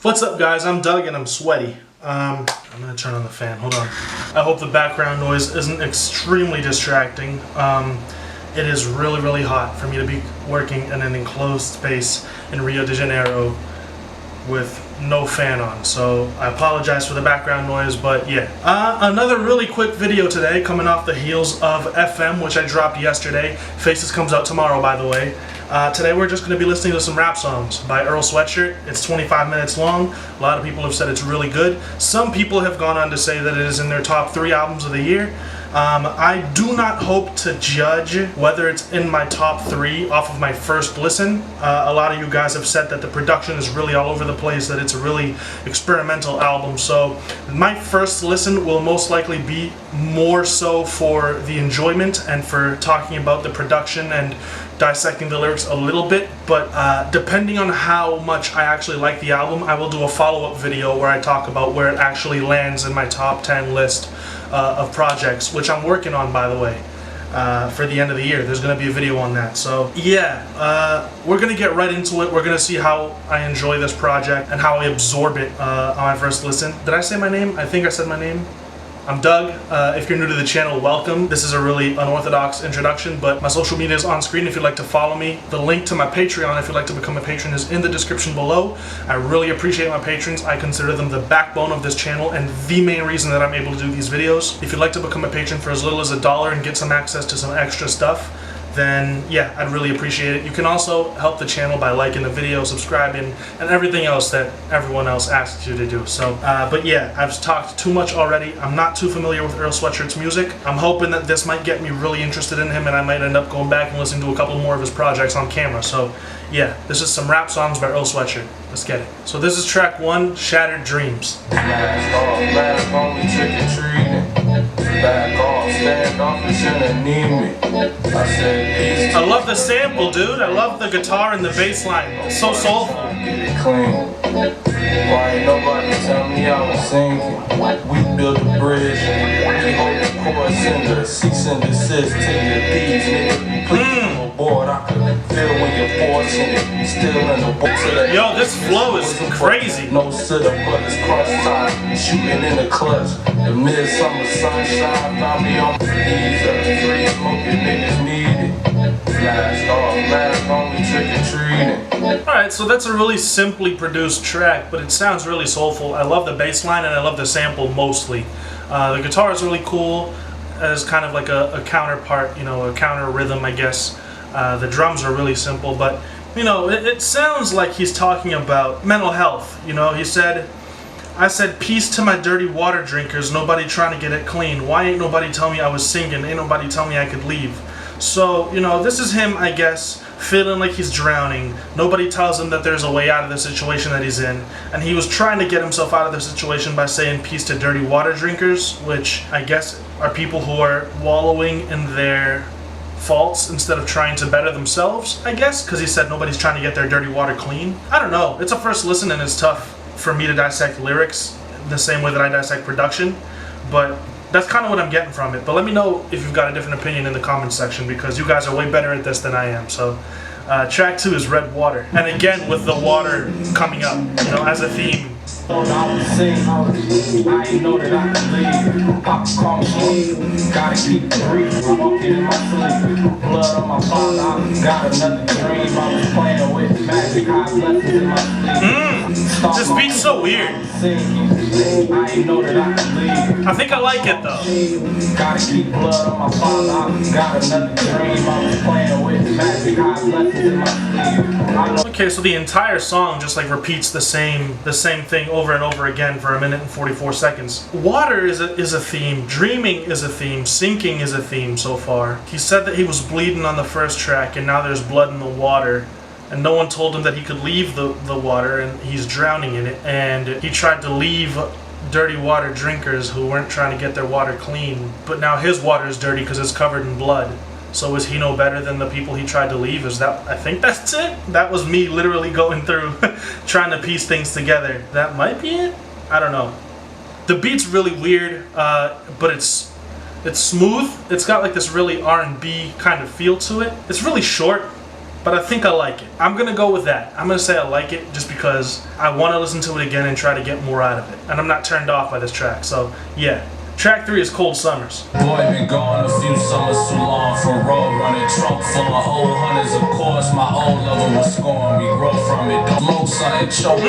What's up, guys? I'm Doug and I'm sweaty. I'm gonna turn on the fan. Hold on. I hope the background noise isn't extremely distracting. It is really hot for me to be working in an enclosed space in Rio de Janeiro with no fan on, so I apologize for the background noise, but yeah. Another really quick video today, coming off the heels of FM, which I dropped yesterday. Faces comes out tomorrow, by the way. Today we're just going to be listening to some rap songs by Earl Sweatshirt. It's 25 minutes long. A lot of people have said it's really good. Some people have gone on to say that it is in their top 3 albums of the year. I do not hope to judge whether it's in my top 3 off of my first listen. A lot of you guys have said that the production is really all over the place, that it's a really experimental album. So my first listen will most likely be more so for the enjoyment and for talking about the production and dissecting the lyrics a little bit, but depending on how much I actually like the album, I will do a follow-up video where I talk about where it actually lands in my top 10 list of projects, which I'm working on, by the way, for the end of the year. There's going to be a video on that. So yeah, we're going to get right into it. We're going to see how I enjoy this project and how I absorb it on my first listen. Did I say my name? I think I said my name. I'm Doug. If you're new to the channel, welcome. This is a really unorthodox introduction, but my social media is on screen if you'd like to follow me. The link to my Patreon, if you'd like to become a patron, is in the description below. I really appreciate my patrons. I consider them the backbone of this channel and the main reason that I'm able to do these videos. If you'd like to become a patron for as little as $1 and get some access to some extra stuff, then yeah, I'd really appreciate it. You can also help the channel by liking the video, subscribing, and everything else that everyone else asks you to do. So, but yeah, I've talked too much already. I'm not too familiar with Earl Sweatshirt's music. I'm hoping that this might get me really interested in him and I might end up going back and listening to a couple more of his projects on camera. So yeah, this is some rap songs by Earl Sweatshirt. Let's get it. So this is track 1, Shattered Dreams. Last only trick or treating. Back off, stand off, and shouldn't need me. I said peace. I love the sample, dude. I love the guitar and the bass line. It's so soulful. Get it clean. Why ain't nobody tell me I was sinking? We built a bridge. We hold the course in the cease and desist to your thieves, nigga. Please come aboard. I could feel when you're forcing it. Still in the book to the Yo, this flow is crazy. No sit-up, but it's crunch time. Shooting in the clutch. The midsummer sunshine found me on these other 3 smoking niggas need it. Last only trick or treating. Alright, so that's a really simply produced track, but it sounds really soulful. I love the bass line and I love the sample mostly. The guitar is really cool as kind of like a counterpart, you know, a counter rhythm, I guess. The drums are really simple, but you know, it sounds like he's talking about mental health. You know, he said, I said, peace to my dirty water drinkers, nobody trying to get it clean. Why ain't nobody tell me I was sinking? Ain't nobody tell me I could leave. So, you know, this is him, I guess, feeling like he's drowning. Nobody tells him that there's a way out of the situation that he's in. And he was trying to get himself out of the situation by saying peace to dirty water drinkers, which I guess are people who are wallowing in their faults instead of trying to better themselves, I guess, because he said nobody's trying to get their dirty water clean. I don't know. It's a first listen and it's tough for me to dissect lyrics the same way that I dissect production, but that's kind of what I'm getting from it. But let me know if you've got a different opinion in the comments section, because you guys are way better at this than I am. So track 2 is Red Water, and again with the water coming up, you know, as a theme. I was sing, I ain't know that I could leave. Pop call me, gotta keep it brief. I'm walking in my sleep, blood on my father. I got another dream. I was playing with magic, high blessings in my sleep. This beat's so weird. I ain't know that I could leave. I think I like it though. Gotta keep blood on my father. I got another dream. I was playing with magic, high blessings in my sleep. Okay, so the entire song just like repeats the same thing over and over again for 1 minute and 44 seconds. Water is a theme, dreaming is a theme, sinking is a theme so far. He said that he was bleeding on the first track and now there's blood in the water, and no one told him that he could leave the water and he's drowning in it, and he tried to leave dirty water drinkers who weren't trying to get their water clean, but now his water is dirty because it's covered in blood. So is he no better than the people he tried to leave? Is that, I think that's it. That was me literally going through trying to piece things together. That might be it? I don't know. The beat's really weird, but it's smooth. It's got like this really R&B kind of feel to it. It's really short. but I think I like it. I'm gonna go with that. I'm gonna say I like it just because I want to listen to it again and try to get more out of it. And I'm not turned off by this track. So yeah. Track 3 is Cold Summers. Boy, been gone a few summers too long for road running. Trunk full of old hunters, of course. My old lover was scoring me, grow from it. Don't smoke something, choke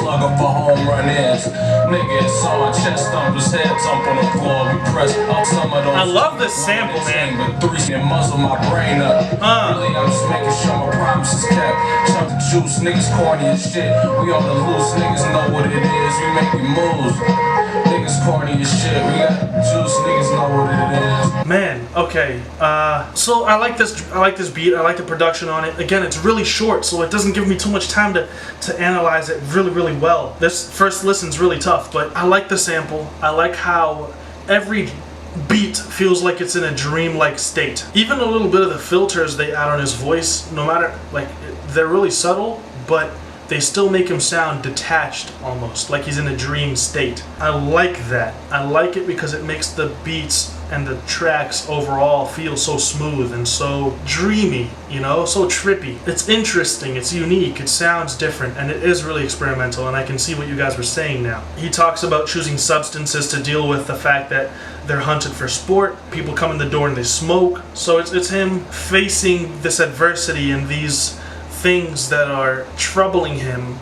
slugger for home run ins. Nigga, it's on my chest, thump his head, thump on the floor. We press up some of those. I love this sample, man. But 3 and muzzle my brain up. Really, I'm just making sure my promises kept. Chunk the juice, niggas corny as shit. We on the loose, niggas know what it is. We making moves. Niggas corny as shit. We got juice, niggas know what it is. Man, okay. So I like this beat. I like the production on it. Again, it's really short, so it doesn't give me too much time to analyze it really well. This first listen's really tough, but I like the sample. I like how every beat feels like it's in a dreamlike state. Even a little bit of the filters they add on his voice, no matter, like, they're really subtle, but they still make him sound detached almost, like he's in a dream state. I like that. I like it because it makes the beats and the tracks overall feel so smooth and so dreamy, you know, so trippy. It's interesting, it's unique, it sounds different, and it is really experimental, and I can see what you guys were saying now. He talks about choosing substances to deal with the fact that they're hunted for sport, people come in the door and they smoke, so it's him facing this adversity and these things that are troubling him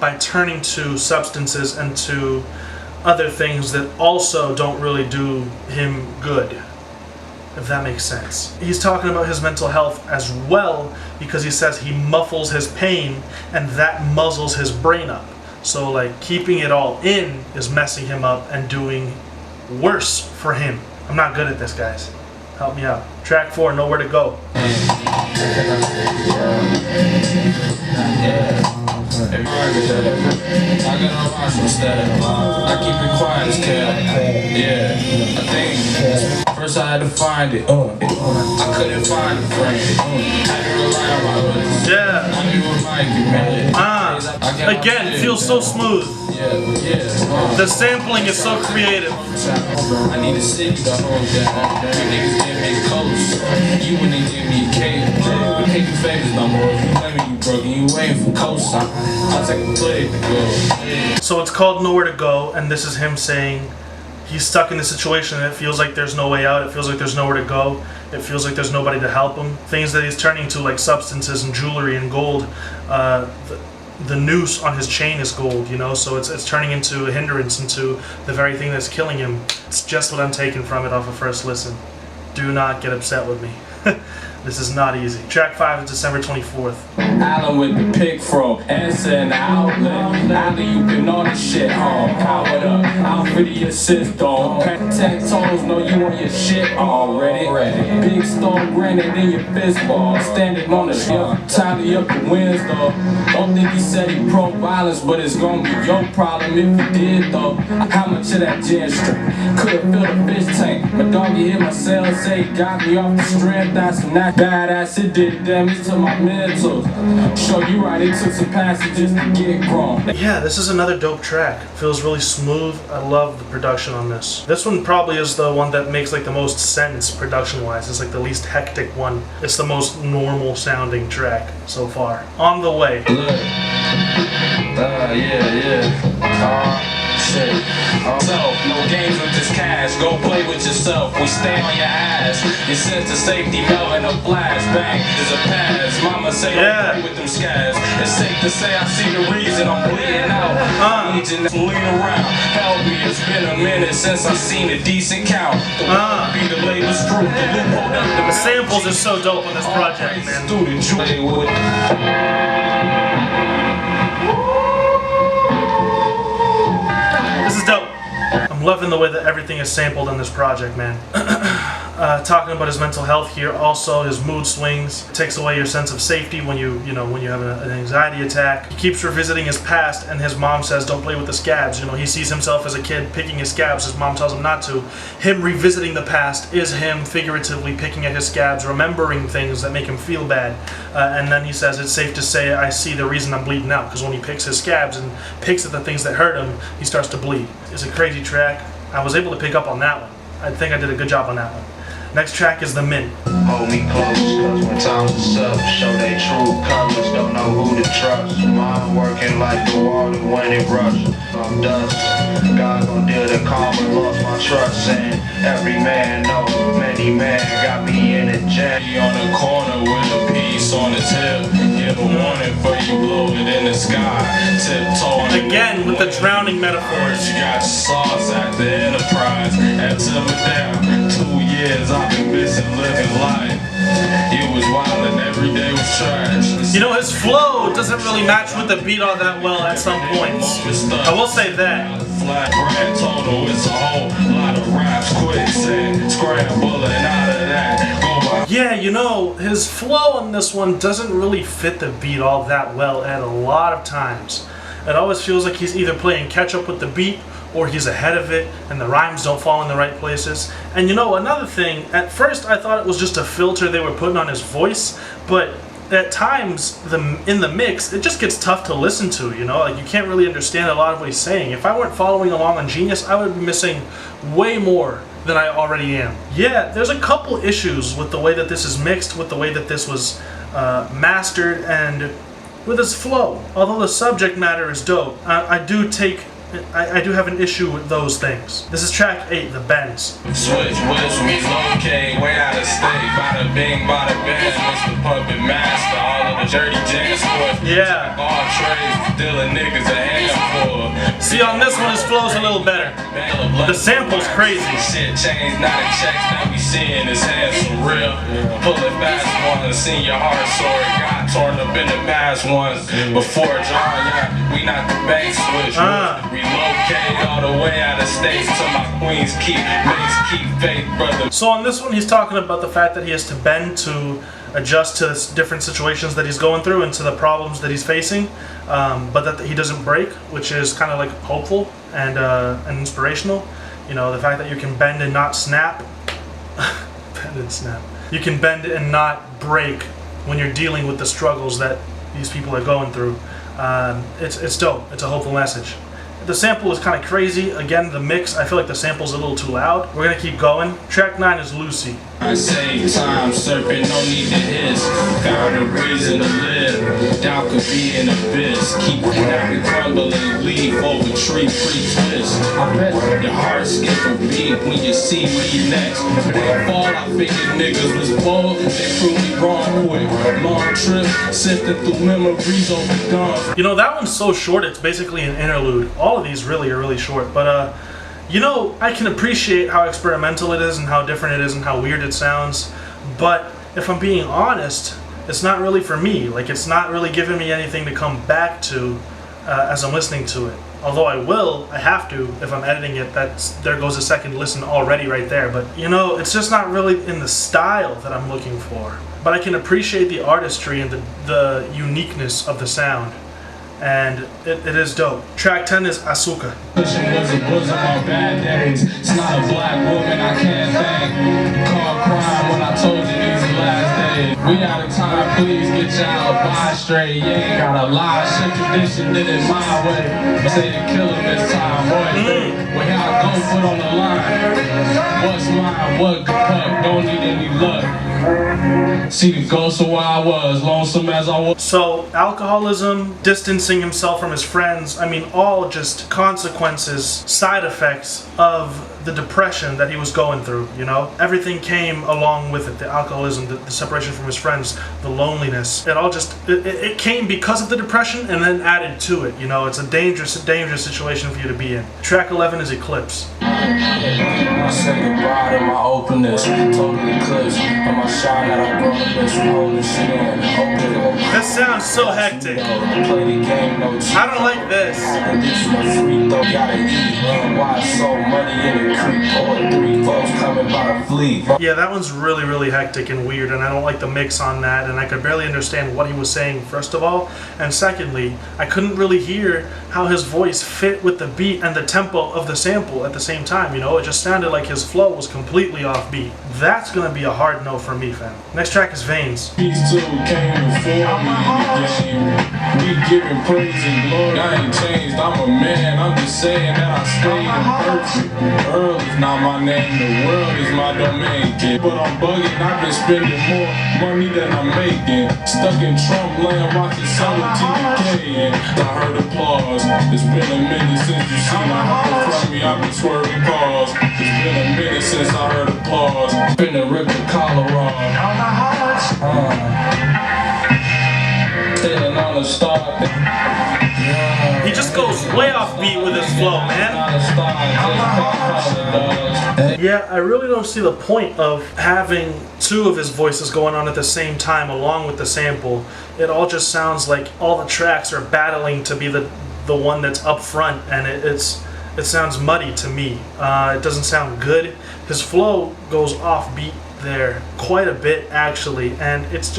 by turning to substances and to other things that also don't really do him good, if that makes sense. He's talking about his mental health as well because he says he muffles his pain and that muzzles his brain up. So like keeping it all in is messing him up and doing worse for him. I'm not good at this, guys. Help me out. Track 4, Nowhere to Go. I got no options that I keep it quiet as cat. Yeah, I think first I had to find it. I couldn't find a friend. Had to rely on my brothers. Yeah. I knew what might be mad. Again, feels so smooth. The sampling is so creative. I need a city to hold down. You niggas give me coast. You wouldn't give me a cake. But can't do favors no more. If you claiming you broke and you waiting for cosign, I'll take a play to go. So it's called Nowhere to Go, and this is him saying he's stuck in this situation and it feels like there's no way out. It feels like there's nowhere to go. It feels like there's nobody to help him. Things that he's turning to, like substances and jewelry and gold. The noose on his chain is gold, you know, so it's turning into a hindrance, into the very thing that's killing him. It's just what I'm taking from it off of first listen. Do not get upset with me. This is not easy. Track 5 is December 24th. Allen with the pick fro, answer in the outlet. Allen, you been on this shit home. Powered up, outfit your system. Tech toes, know you on your shit already. Big stone granite in your fist ball. Standing on the shelf, tally up the wins though. Don't think he said he pro-violence, but it's gonna be your problem if you did though. How much of that gin strip? Could've filled a fish tank. My doggy hit my cell, say he got me off the strength. That's some that badass, it did damage to my mentals. Show you right, it took some passages to get grown. Yeah, this is another dope track. Feels really smooth. I love the production on this. This one probably is the one that makes like the most sense production-wise. It's like the least hectic one. It's the most normal sounding track so far. On the Way. Look. Shit. No games with this cash. Go play with yourself. We stay on your ass. Your sense of safety melting a flash. Bang is a pass. Mama say don't play with them scabs. It's safe to say I see the reason I'm bleeding out. I need you to lean around. Help me, it's been a minute since I seen a decent count. The world be the label's truth. The loophole up The samples are so dope on this project, man. This is dope. I'm loving the way that everything is sampled on this project, man. Talking about his mental health here, also his mood swings. It takes away your sense of safety when you have an anxiety attack. He keeps revisiting his past, and his mom says, "Don't play with the scabs." You know, he sees himself as a kid picking his scabs. His mom tells him not to. Him revisiting the past is him figuratively picking at his scabs, remembering things that make him feel bad. And then he says, "It's safe to say I see the reason I'm bleeding out," because when he picks his scabs and picks at the things that hurt him, he starts to bleed. It's a crazy track. I was able to pick up on that one. I think I did a good job on that one. Next track is The Mint. Hold me close, cause when times is up, show they true colors, don't know who to trust. Mind working like the water when it rush. I'm dust, God gon' deal the karma, lost my trust. And every man know, many men got me in a jam. He on the corner with a piece on his hip. Give a warning for you blow it in the sky. Tiptoeing Again with the drowning metaphors. You got sauce at the Enterprise. And simmer down, 2 years I've been missing living life. It was wild and every day was trash. You know, his flow doesn't really match with the beat all that well at some points. I will say that. Flat grand total, it's a whole lot of raps, quicksand, scrambling out of that. Yeah, you know, his flow on this one doesn't really fit the beat all that well at a lot of times. It always feels like he's either playing catch up with the beat or he's ahead of it and the rhymes don't fall in the right places. And you know, another thing, at first I thought it was just a filter they were putting on his voice, but at times in the mix it just gets tough to listen to, you know, like you can't really understand a lot of what he's saying. If I weren't following along on Genius, I would be missing way more than I already am. Yeah, there's a couple issues with the way that this is mixed, with the way that this was mastered, and with his flow. Although the subject matter is dope, I do have an issue with those things. This is track 8, The Bends. Switch whips, we locate, way out of state. Bada bing, bada bang, Mr. Puppet Master. All of the dirty jam sports. Yeah. All trades, dealing niggas a handful. See, on this one, his flow's a little better. The sample's crazy. Shit changed, not in checks, now we seeing his hands for real. Pull it fast one, seen your heart sore. Got torn up in the mass ones. Before John, yeah, we not the bank switch. Relocate all the way out of state to my queens keep faith, brother. So on this one, he's talking about the fact that he has to bend to adjust to different situations that he's going through and to the problems that he's facing, but that he doesn't break, which is kind of like hopeful and inspirational. You know, the fact that you can bend and not snap. Bend and snap. You can bend and not break when you're dealing with the struggles that these people are going through. It's dope. It's a hopeful message. The sample is kind of crazy. Again, the mix, I feel like the sample's a little too loud. We're gonna keep going. Track 9 is Lucy. I save time, serpent, no need to hiss. Found a reason to live. Doubt could be an abyss. Keep knocking, crumbling, leaf over tree, pre-twist. Your heart skip a beat when you see me next. When I fall, I figured niggas was bold. They proved me wrong quick. Long trip, sifting through memories over guns. You know, that one's so short, it's basically an interlude. All of these really are really short, but you know, I can appreciate how experimental it is and how different it is and how weird it sounds, but if I'm being honest, it's not really for me. Like, it's not really giving me anything to come back to as I'm listening to it. Although I have to, if I'm editing it, there goes a second listen already right there. But, you know, it's just not really in the style that I'm looking for. But I can appreciate the artistry and the uniqueness of the sound. And it is dope. Track 10 is Asuka. Pushing was a bosom on bad days. It's not a black woman I can't thank. Call crime when I told you these are last days. We out of time, please get your alibi straight. You ain't gotta lie, shit tradition did it my way. Say the killer this time, boy. Well, here I go, put on the line. What's mine, what good puck, don't need any luck. See the ghost of where I was, lonesome as I was. So, alcoholism, distancing himself from his friends, I mean, all just consequences, side effects of the depression that he was going through, you know? Everything came along with it, the alcoholism, the separation from his friends, the loneliness. It all just, it came because of the depression and then added to it, you know? It's a dangerous situation for you to be in. Track 11 is Eclipse. I said goodbye to my openness, total eclipse on my shine that I brought a bitch from holding shit in. This sounds so hectic. I don't like this. Yeah, that one's really, really hectic and weird, and I don't like the mix on that, and I could barely understand what he was saying, first of all, and secondly, I couldn't really hear how his voice fit with the beat and the tempo of the sample at the same time, you know? It just sounded like his flow was completely off beat. That's gonna be a hard no for me, fam. Next track is Veins. These two came before me. We giving praise and glory. I ain't changed, I'm a man. I'm just saying that I stay perfect. Earl is not my name, the world is my domain, kid. But I'm bugging, I've been spending more money than I'm making. Stuck in Trump land, watching summer TDK. I heard applause. It's been a minute since you seen I heard from me. I've been swerving cars. It's been a minute since I heard applause. Finna rip the Colorado. Sailing on a star. He just goes way off beat with his flow, man. Yeah, I really don't see the point of having two of his voices going on at the same time along with the sample. It all just sounds like all the tracks are battling to be the one that's up front, and it sounds muddy to me. It doesn't sound good. His flow goes off beat there quite a bit actually, and it's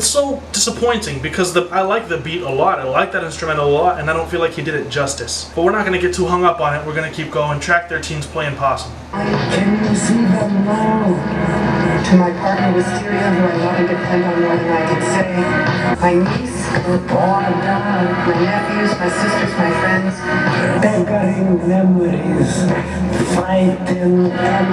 so disappointing because I like the beat a lot. I like that instrumental a lot, and I don't feel like he did it justice. But we're not going to get too hung up on it. We're going to keep going. Track 13's Play Impossible. Can you see them now? To my partner Wisteria, who I love and depend on more than I can say. My niece, all of God, my nephews, my sisters, my friends. Begging memories, fighting and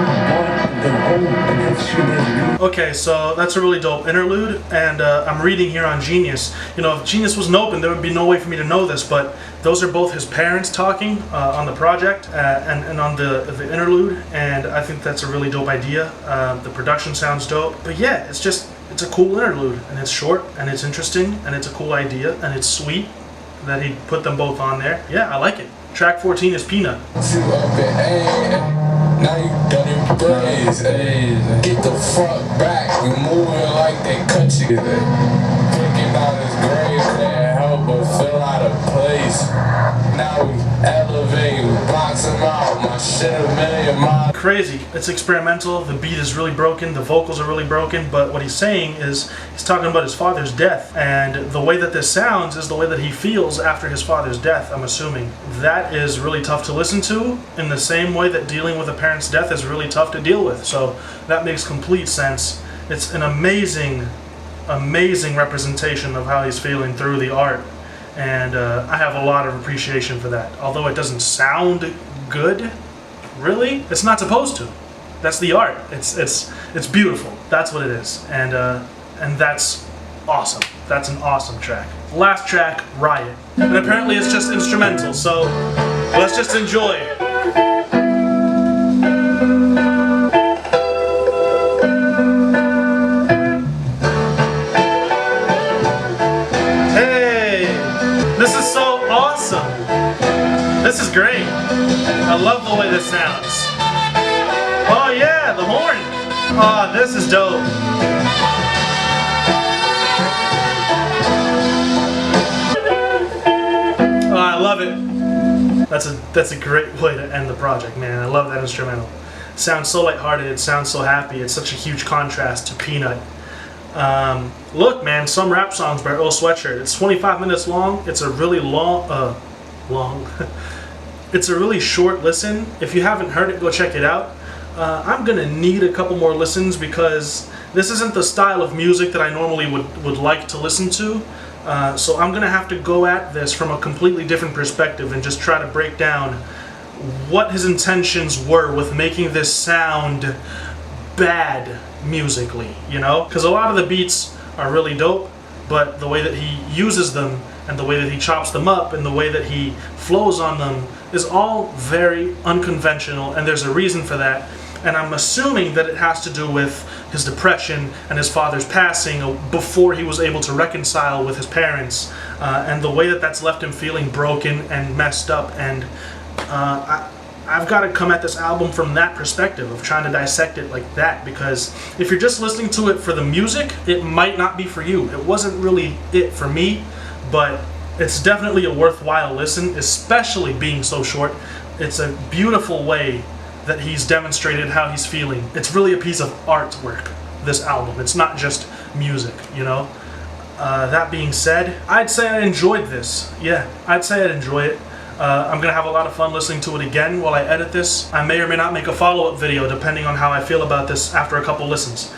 the hope that should have been. Okay, so that's a really dope interlude, and I'm reading here on Genius. You know, if Genius wasn't open, there would be no way for me to know this, but those are both his parents talking on the project and on the interlude, and I think that's a really dope idea. The production sounds dope, but yeah, it's a cool interlude, and it's short, and it's interesting, and it's a cool idea, and it's sweet that he put them both on there. Yeah, I like it. Track 14 is Peanut. Now you done it braids, get the fuck back, we moving like they cut you. Picking out his grave, can't help but feel out of place. Now we elevate, we box him out, my shit a million miles. Crazy. It's experimental, the beat is really broken, the vocals are really broken, but what he's saying is he's talking about his father's death, and the way that this sounds is the way that he feels after his father's death, I'm assuming. That is really tough to listen to, in the same way that dealing with a parent's death is really tough to deal with, so that makes complete sense. It's an amazing representation of how he's feeling through the art, and I have a lot of appreciation for that. Although it doesn't sound good, really, it's not supposed to. That's the art. It's beautiful. That's what it is, and that's awesome. That's an awesome track. Last track, Riot, and apparently it's just instrumental. So let's just enjoy it. This is so awesome. This is great. I love the way this sounds. Oh yeah, the horn. Oh, this is dope. Oh, I love it. That's a great way to end the project, man. I love that instrumental. It sounds so lighthearted. It sounds so happy. It's such a huge contrast to Peanut. Look, man, some rap songs by Earl Sweatshirt. It's 25 minutes long. It's a really long. It's a really short listen. If you haven't heard it, go check it out. I'm gonna need a couple more listens because this isn't the style of music that I normally would like to listen to. So I'm gonna have to go at this from a completely different perspective and just try to break down what his intentions were with making this sound bad musically, you know? Because a lot of the beats are really dope, but the way that he uses them and the way that he chops them up and the way that he flows on them is all very unconventional, and there's a reason for that. And I'm assuming that it has to do with his depression and his father's passing before he was able to reconcile with his parents, and the way that that's left him feeling broken and messed up. And I've got to come at this album from that perspective of trying to dissect it like that, because if you're just listening to it for the music, it might not be for you. It wasn't really it for me, but it's definitely a worthwhile listen, especially being so short. It's a beautiful way that he's demonstrated how he's feeling. It's really a piece of artwork, this album. It's not just music, you know? That being said, I'd say I enjoyed this. Yeah, I'd say I'd enjoy it. I'm gonna have a lot of fun listening to it again while I edit this. I may or may not make a follow-up video depending on how I feel about this after a couple listens.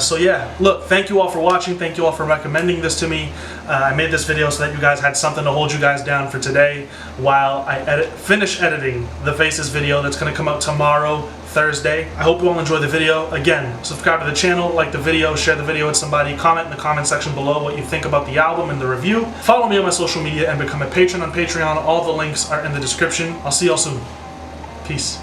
So yeah, look, thank you all for watching. Thank you all for recommending this to me. I made this video so that you guys had something to hold you guys down for today while I finish editing the Faces video that's going to come out tomorrow, Thursday. I hope you all enjoy the video. Again, subscribe to the channel, like the video, share the video with somebody, comment in the comment section below what you think about the album and the review. Follow me on my social media and become a patron on Patreon. All the links are in the description. I'll see you all soon. Peace.